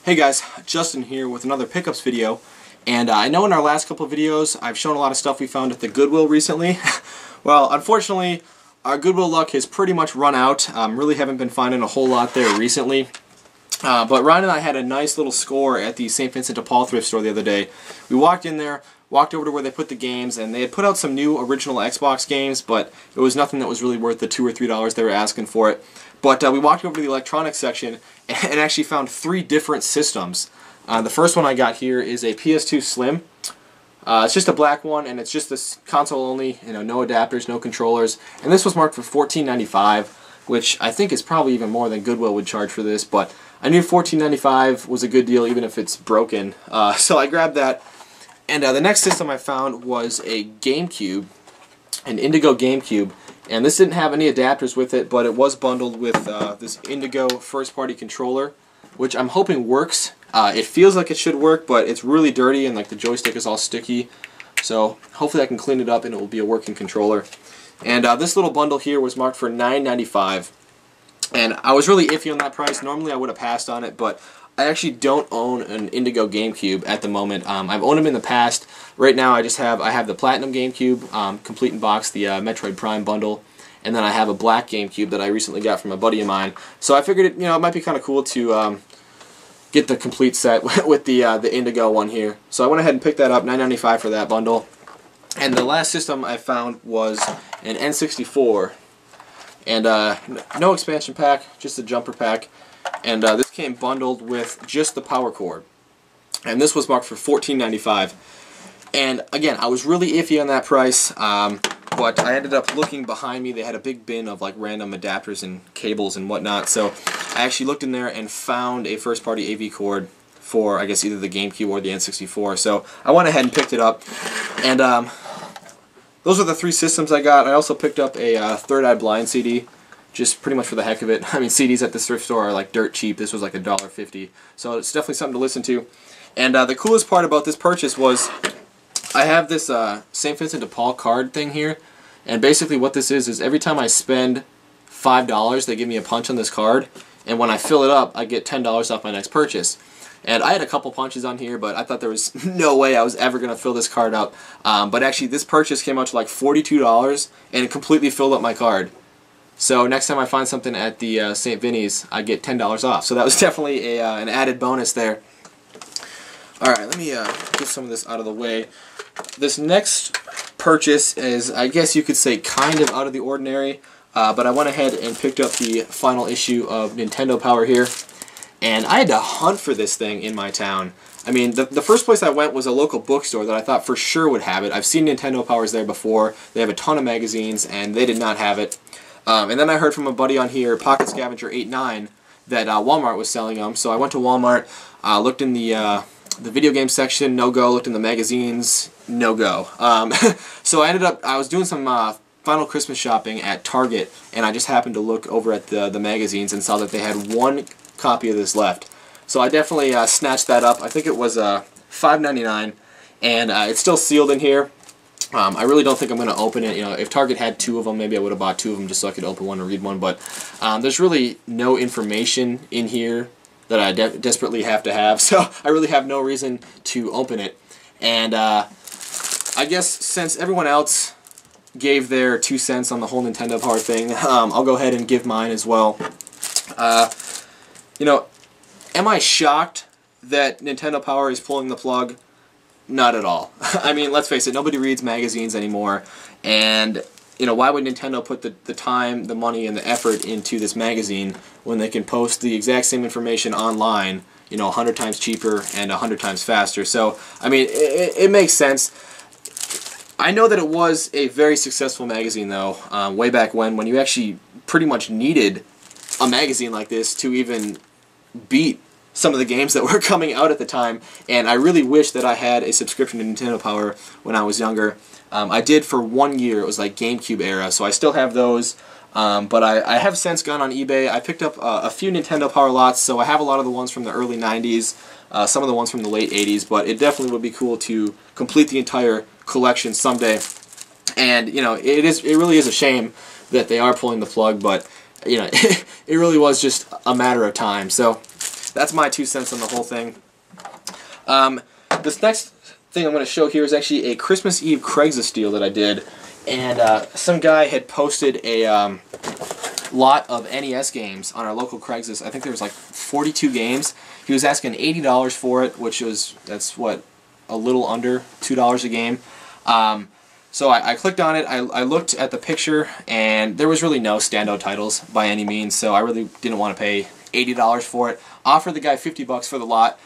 Hey guys, Justin here with another pickups video, and I know in our last couple of videos I've shown a lot of stuff we found at the Goodwill recently. Well, unfortunately, our Goodwill luck has pretty much run out. Really haven't been finding a whole lot there recently. But Ryan and I had a nice little score at the St. Vincent de Paul thrift store the other day. We walked in there, walked over to where they put the games, and they had put out some new original Xbox games, but it was nothing that was really worth the $2 or $3 they were asking for it. But we walked over to the electronics section and actually found 3 different systems. The first one I got here is a PS2 Slim. It's just a black one, and it's just this console only, no adapters, no controllers. And this was marked for $14.95, which I think is probably even more than Goodwill would charge for this, but I knew $14.95 was a good deal even if it's broken. So I grabbed that. And the next system I found was a GameCube, an Indigo GameCube. And this didn't have any adapters with it, but it was bundled with this Indigo first-party controller, which I'm hoping works. It feels like it should work, but it's really dirty and like the joystick is all sticky. So hopefully I can clean it up and it will be a working controller. And this little bundle here was marked for $9.95. And I was really iffy on that price. Normally I would have passed on it, but I actually don't own an Indigo GameCube at the moment. I've owned them in the past. Right now I have the Platinum GameCube, complete in box, the Metroid Prime bundle, and then I have a black GameCube that I recently got from a buddy of mine. So I figured it might be kind of cool to get the complete set with the Indigo one here. So I went ahead and picked that up, $9.95 for that bundle. And the last system I found was an N64, and no expansion pack, just a jumper pack. And this came bundled with just the power cord. And this was marked for $14.95. And again, I was really iffy on that price, but I ended up looking behind me. They had a big bin of like random adapters and cables and whatnot. So I actually looked in there and found a first-party AV cord for, I guess, either the GameCube or the N64. So I went ahead and picked it up. And those are the 3 systems I got. I also picked up a Third Eye Blind CD. Just pretty much for the heck of it. I mean, CDs at the thrift store are like dirt cheap. This was like $1.50. So it's definitely something to listen to. And the coolest part about this purchase was I have this St. Vincent de Paul card thing here. And basically what this is every time I spend $5, they give me a punch on this card. And when I fill it up, I get $10 off my next purchase. And I had a couple punches on here, but I thought there was no way I was ever going to fill this card up. But actually, this purchase came out to like $42, and it completely filled up my card. So next time I find something at the St. Vinny's, I get $10 off. So that was definitely an added bonus there. Alright, let me get some of this out of the way. This next purchase is, I guess you could say, kind of out of the ordinary. But I went ahead and picked up the final issue of Nintendo Power here. And I had to hunt for this thing in my town. I mean, the first place I went was a local bookstore that I thought for sure would have it. I've seen Nintendo Powers there before. They have a ton of magazines, and they did not have it. And then I heard from a buddy on here, Pocket Scavenger 89, that Walmart was selling them. So I went to Walmart, looked in the video game section, no go. Looked in the magazines, no go. So I was doing some final Christmas shopping at Target, and I just happened to look over at the magazines and saw that they had 1 copy of this left. So I definitely snatched that up. I think it was $5.99, and it's still sealed in here. I really don't think I'm going to open it. If Target had 2 of them, maybe I would have bought 2 of them just so I could open one and read one. But there's really no information in here that I desperately have to have, so I really have no reason to open it. And I guess since everyone else gave their 2 cents on the whole Nintendo Power thing, I'll go ahead and give mine as well. Am I shocked that Nintendo Power is pulling the plug? Not at all. I mean, let's face it, nobody reads magazines anymore, and why would Nintendo put the time, the money, and the effort into this magazine when they can post the exact same information online, 100 times cheaper and 100 times faster? So, I mean, it makes sense. I know that it was a very successful magazine, though, way back when you actually pretty much needed a magazine like this to even beat some of the games that were coming out at the time, and I really wish that I had a subscription to Nintendo Power when I was younger. I did for 1 year. It was like GameCube era, so I still have those, but I have since gone on eBay. I picked up a few Nintendo Power lots, so I have a lot of the ones from the early 90s, some of the ones from the late 80s, but it definitely would be cool to complete the entire collection someday. And it really is a shame that they are pulling the plug, but it really was just a matter of time. So that's my 2 cents on the whole thing. This next thing I'm going to show here is actually a Christmas Eve Craigslist deal that I did. And some guy had posted a lot of NES games on our local Craigslist. I think there was like 42 games. He was asking $80 for it, that's what, a little under $2 a game. So I clicked on it, I looked at the picture, and there was really no standout titles by any means, so I really didn't want to pay $80 for it. Offered the guy $50 for the lot.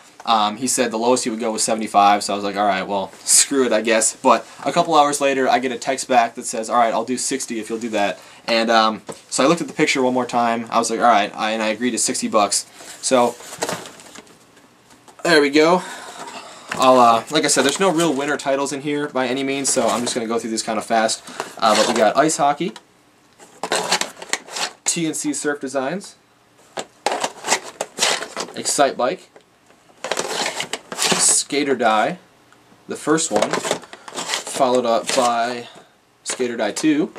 He said the lowest he would go was $75, so I was like, alright, well, screw it, I guess. But a couple hours later, I get a text back that says, alright, I'll do $60 if you'll do that. And so I looked at the picture one more time. I was like, alright, and I agreed to $60. So, there we go. Like I said, there's no real winner titles in here by any means, so I'm just going to go through this kind of fast. But we got Ice Hockey, TNC Surf Designs, Excite Bike, Skate or Die, the first one, followed up by Skate or Die 2.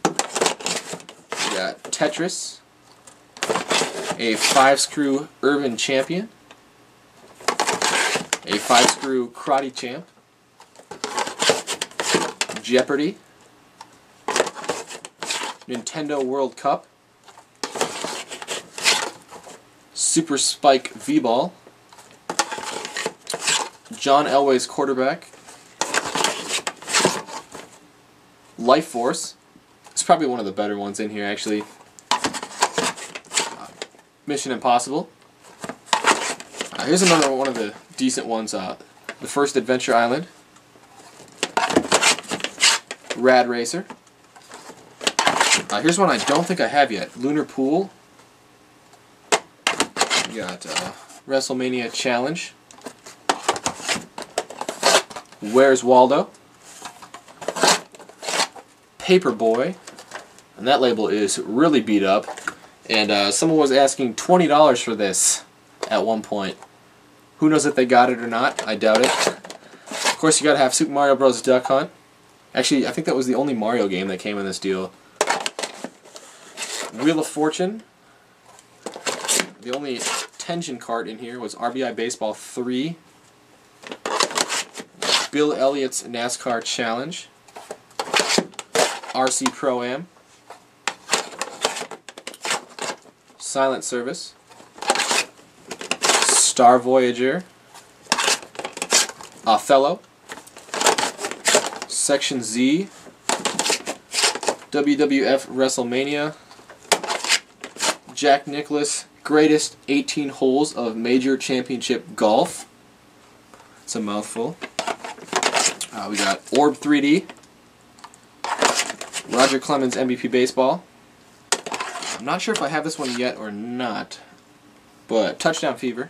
We got Tetris, a 5-screw Urban Champion, a 5-screw Karate Champ, Jeopardy, Nintendo World Cup, Super Spike V-Ball, John Elway's Quarterback, Life Force. It's probably one of the better ones in here, actually. Mission Impossible. Here's another one of the decent ones. The First Adventure Island, Rad Racer. Here's one I don't think I have yet. Lunar Pool. We got WrestleMania Challenge. Where's Waldo? Paperboy. And that label is really beat up. And someone was asking $20 for this at one point. Who knows if they got it or not? I doubt it. Of course, you gotta have Super Mario Bros. Duck Hunt. Actually, I think that was the only Mario game that came in this deal. Wheel of Fortune. The only Tengen card in here was RBI Baseball 3. Bill Elliott's NASCAR Challenge. RC Pro-Am. Silent Service. Star Voyager. Othello. Section Z. WWF WrestleMania. Jack Nicklaus Greatest 18 Holes of Major Championship Golf. It's a mouthful. We got Orb 3D. Roger Clemens MVP Baseball. I'm not sure if I have this one yet or not, but Touchdown Fever.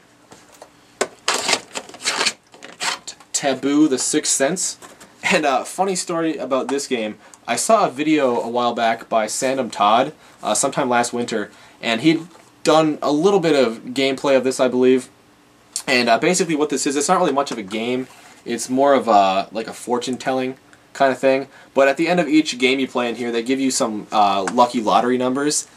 Taboo, The Sixth Sense. And funny story about this game, I saw a video a while back by Sandom Todd, sometime last winter, and he'd done a little bit of gameplay of this, I believe. And basically what this is, it's not really much of a game. It's more of like a fortune-telling kind of thing. But at the end of each game you play in here, they give you some lucky lottery numbers.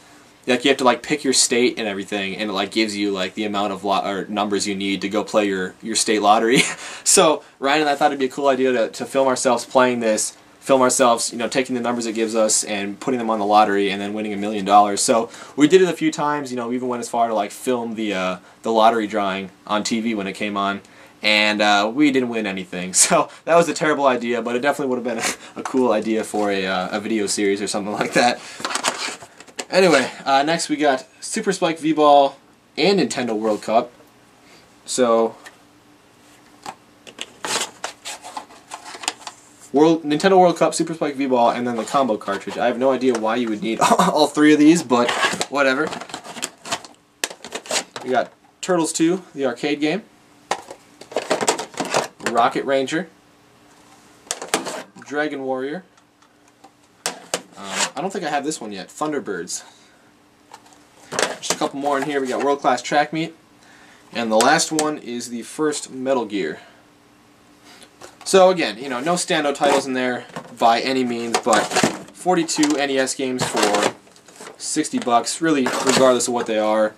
Like you have to like pick your state and everything, and it like gives you like the amount of numbers you need to go play your state lottery. So Ryan and I thought it'd be a cool idea to film ourselves playing this, film ourselves, you know, taking the numbers it gives us and putting them on the lottery and then winning $1 million. So we did it a few times. You know, we even went as far to like film the lottery drawing on TV when it came on, and we didn't win anything. So that was a terrible idea, but it definitely would have been a cool idea for a video series or something like that. Anyway, next we got Super Spike V-Ball and Nintendo World Cup. So, Nintendo World Cup, Super Spike V-Ball, and then the combo cartridge. I have no idea why you would need all three of these, but whatever. We got Turtles 2, the arcade game. Rocket Ranger. Dragon Warrior. I don't think I have this one yet. Thunderbirds. Just a couple more in here. We got World Class Track Meet. And the last one is the first Metal Gear. So again, you know, no standout titles in there by any means, but 42 NES games for $60, really, regardless of what they are.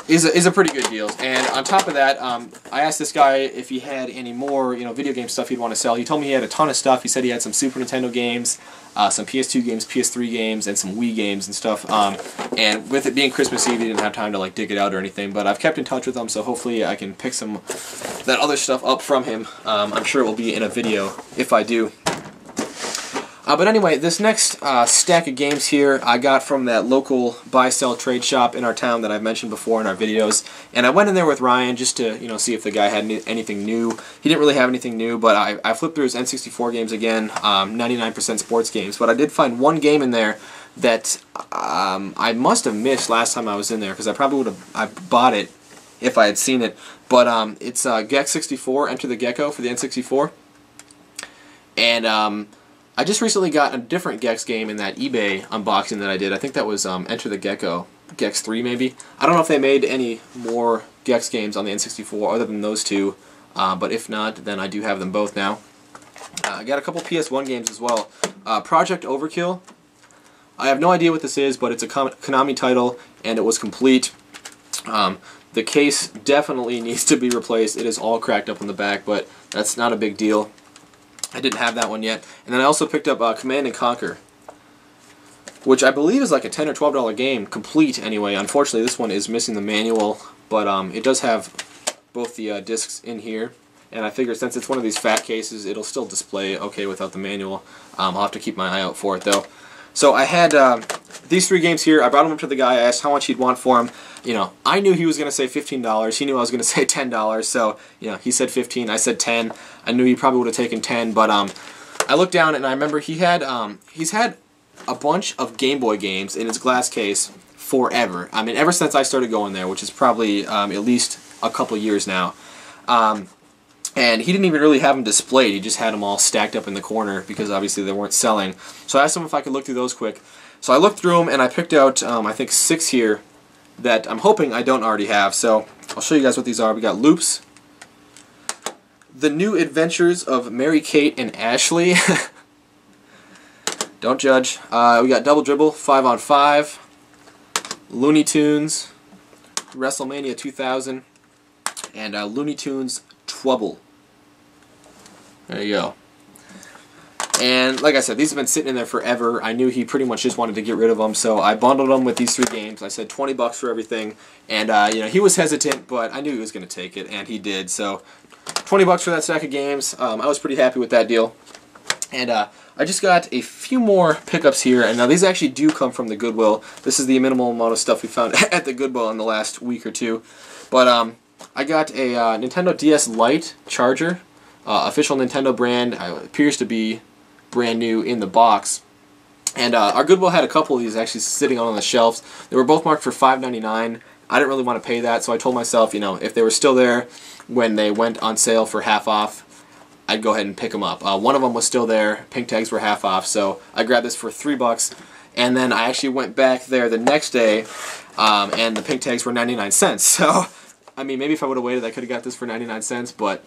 is a pretty good deal. And on top of that, I asked this guy if he had any more, video game stuff he'd want to sell. He told me he had a ton of stuff. He said he had some Super Nintendo games, some PS2 games, PS3 games, and some Wii games and stuff. And with it being Christmas Eve, he didn't have time to like dig it out or anything. But I've kept in touch with him, so hopefully I can pick some that other stuff up from him. I'm sure it will be in a video if I do. But anyway, this next stack of games here I got from that local buy-sell trade shop in our town that I've mentioned before in our videos. And I went in there with Ryan just to see if the guy had anything new. He didn't really have anything new, but I flipped through his N64 games again, 99% sports games. But I did find one game in there that I must have missed last time I was in there, because I probably would have bought it if I had seen it. But it's Gex 64, Enter the Gecko for the N64. And I just recently got a different Gex game in that eBay unboxing that I did. I think that was Enter the Gecko, Gex 3 maybe. I don't know if they made any more Gex games on the N64 other than those two, but if not, then I do have them both now. I got a couple PS1 games as well. Project Overkill. I have no idea what this is, but it's a Konami title, and it was complete. The case definitely needs to be replaced. It is all cracked up on the back, but that's not a big deal. I didn't have that one yet. And then I also picked up Command & Conquer, which I believe is like a $10 or $12 game, complete anyway. Unfortunately, this one is missing the manual, but it does have both the discs in here. And I figure since it's one of these fat cases, it'll still display okay without the manual. I'll have to keep my eye out for it, though. So I had these three games here. I brought them up to the guy. I asked how much he'd want for them. I knew he was going to say $15. He knew I was going to say $10. So, he said 15. I said 10. I knew he probably would have taken 10. But I looked down and I remember he's had a bunch of Game Boy games in his glass case forever. I mean, ever since I started going there, which is probably at least a couple years now. And he didn't even really have them displayed. He just had them all stacked up in the corner because obviously they weren't selling. So I asked him if I could look through those quick. So I looked through them and I picked out, I think, 6 here that I'm hoping I don't already have. So I'll show you guys what these are. We got Loops, The New Adventures of Mary-Kate and Ashley. Don't judge. We got Double Dribble, 5-on-5, Looney Tunes, WrestleMania 2000, and Looney Tunes Trouble. There you go. And like I said, these have been sitting in there forever. I knew he pretty much just wanted to get rid of them, so I bundled them with these 3 games. I said 20 bucks for everything, and he was hesitant, but I knew he was going to take it, and he did. So 20 bucks for that stack of games. I was pretty happy with that deal. And I just got a few more pickups here, and now these actually do come from the Goodwill. This is the minimal amount of stuff we found at the Goodwill in the last week or two. But I got a Nintendo DS Lite charger, official Nintendo brand. Appears to be brand new in the box. And our Goodwill had a couple of these actually sitting on the shelves. They were both marked for $5.99. I didn't really want to pay that, so I told myself, if they were still there when they went on sale for half off, I'd go ahead and pick them up. One of them was still there. Pink tags were half off, so I grabbed this for $3. And then I actually went back there the next day, and the pink tags were 99 cents. So, I mean, maybe if I would have waited, I could have got this for 99 cents, but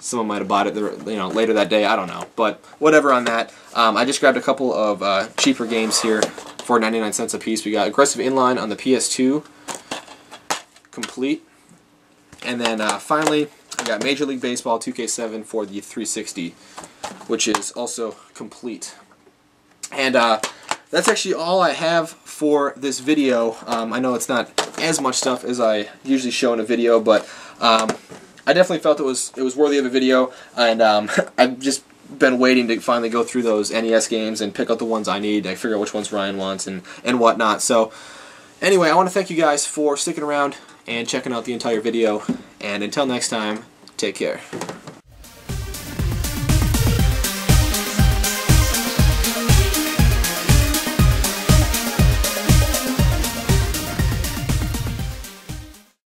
someone might have bought it later that day. I don't know. But whatever on that. I just grabbed a couple of cheaper games here for 99 cents a piece. We got Aggressive Inline on the PS2, complete. And then finally, I got Major League Baseball 2K7 for the 360, which is also complete. And that's actually all I have for this video. I know it's not as much stuff as I usually show in a video, but I definitely felt it was worthy of a video, and I've just been waiting to finally go through those NES games and pick out the ones I need. I figure out which ones Ryan wants and whatnot. So anyway, I want to thank you guys for sticking around and checking out the entire video, and until next time, take care.